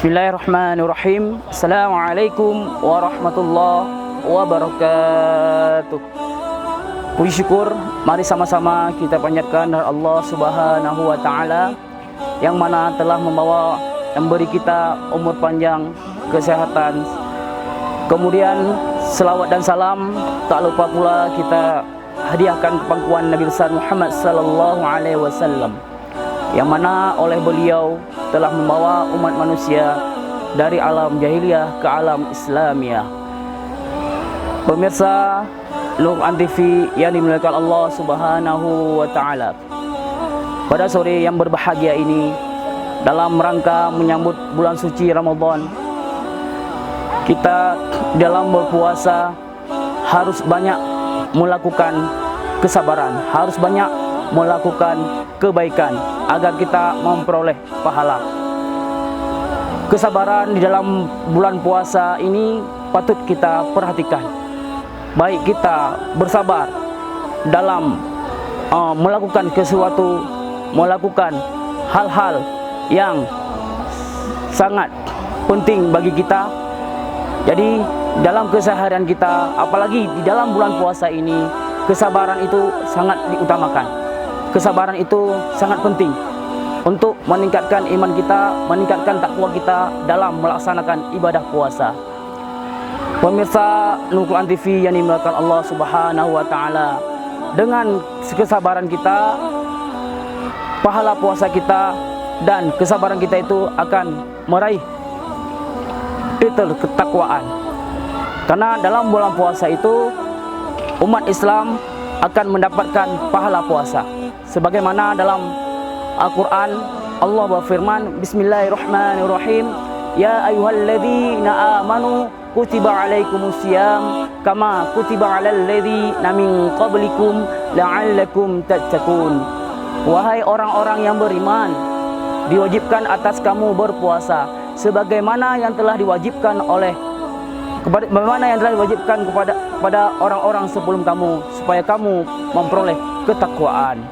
Bismillahirrahmanirrahim. Assalamualaikum warahmatullahi wabarakatuh. Puji syukur, mari sama-sama kita panjatkan Allah Subhanahu wa taala yang mana telah membawa memberi kita umur panjang, kesehatan. Kemudian selawat dan salam tak lupa pula kita hadiahkan ke pangkuan Nabi besar Muhammad sallallahu alaihi wasallam, yang mana oleh beliau telah membawa umat manusia dari alam jahiliyah ke alam Islamiyah. Pemirsa Al-Quran TV yang dimuliakan Allah Subhanahu wa taala, pada sore yang berbahagia ini, dalam rangka menyambut bulan suci Ramadan, kita dalam berpuasa harus banyak melakukan kesabaran, harus banyak melakukan kebaikan agar kita memperoleh pahala. Kesabaran di dalam bulan puasa ini patut kita perhatikan. Baik kita bersabar dalam melakukan sesuatu, melakukan hal-hal yang sangat penting bagi kita. Jadi dalam keseharian kita, apalagi di dalam bulan puasa ini, kesabaran itu sangat diutamakan. Kesabaran itu sangat penting untuk meningkatkan iman kita, meningkatkan takwa kita dalam melaksanakan ibadah puasa. Pemirsa Al-Quran TV yang dimuliakan Allah Subhanahu wa taala, dengan kesabaran kita, pahala puasa kita dan kesabaran kita itu akan meraih titel ketakwaan. Karena dalam bulan puasa itu umat Islam akan mendapatkan pahala puasa. Sebagaimana dalam Al-Quran Allah berfirman, Bismillahirrahmanirrahim, Ya ayyuhalladzina amanu kutiba alaikumusiyam kama kutiba alal ladzina min qablikum la'allakum tattaqun. Wahai orang-orang yang beriman, diwajibkan atas kamu berpuasa sebagaimana yang telah diwajibkan kepada orang-orang sebelum kamu, supaya kamu memperoleh ketakwaan.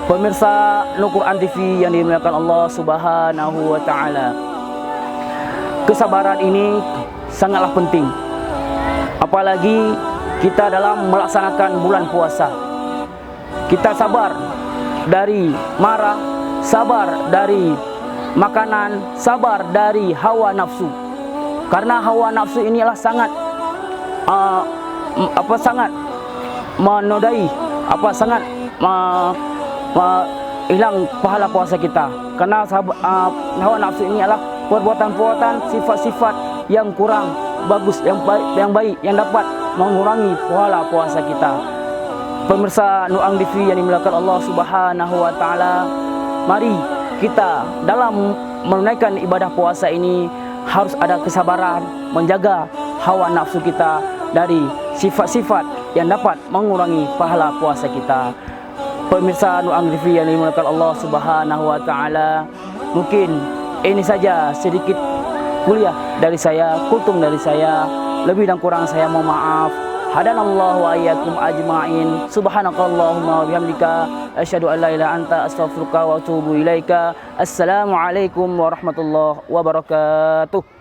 Pemirsa Al-Quran TV yang dimuliakan Allah Subhanahu wa taala, kesabaran ini sangatlah penting, apalagi kita dalam melaksanakan bulan puasa. Kita sabar dari marah, sabar dari makanan, sabar dari hawa nafsu. Karena hawa nafsu inilah sangat sangat menodai, sangat hilang pahala puasa kita. Karena hawa nafsu ini adalah perbuatan-perbuatan, sifat-sifat yang kurang bagus, yang baik, yang dapat mengurangi pahala puasa kita. Pemirsa Al-Quran TV yang dimuliakan Allah Subhanahu wa taala, mari kita dalam menunaikan ibadah puasa ini harus ada kesabaran, menjaga hawa nafsu kita dari sifat-sifat yang dapat mengurangi pahala puasa kita. Pemirsa Al-Quran TV yang dimuliakan Allah Subhanahu wa taala, mungkin ini saja sedikit kuliah dari saya, kultum dari saya. Lebih dan kurang saya mohon maaf. Hadanallahu wa iyyakum ajma'in. Subhanakallahumma wa bihamdika asyhadu an la ilaha illa anta astaghfiruka wa atubu ilaika. Assalamualaikum warahmatullahi wabarakatuh.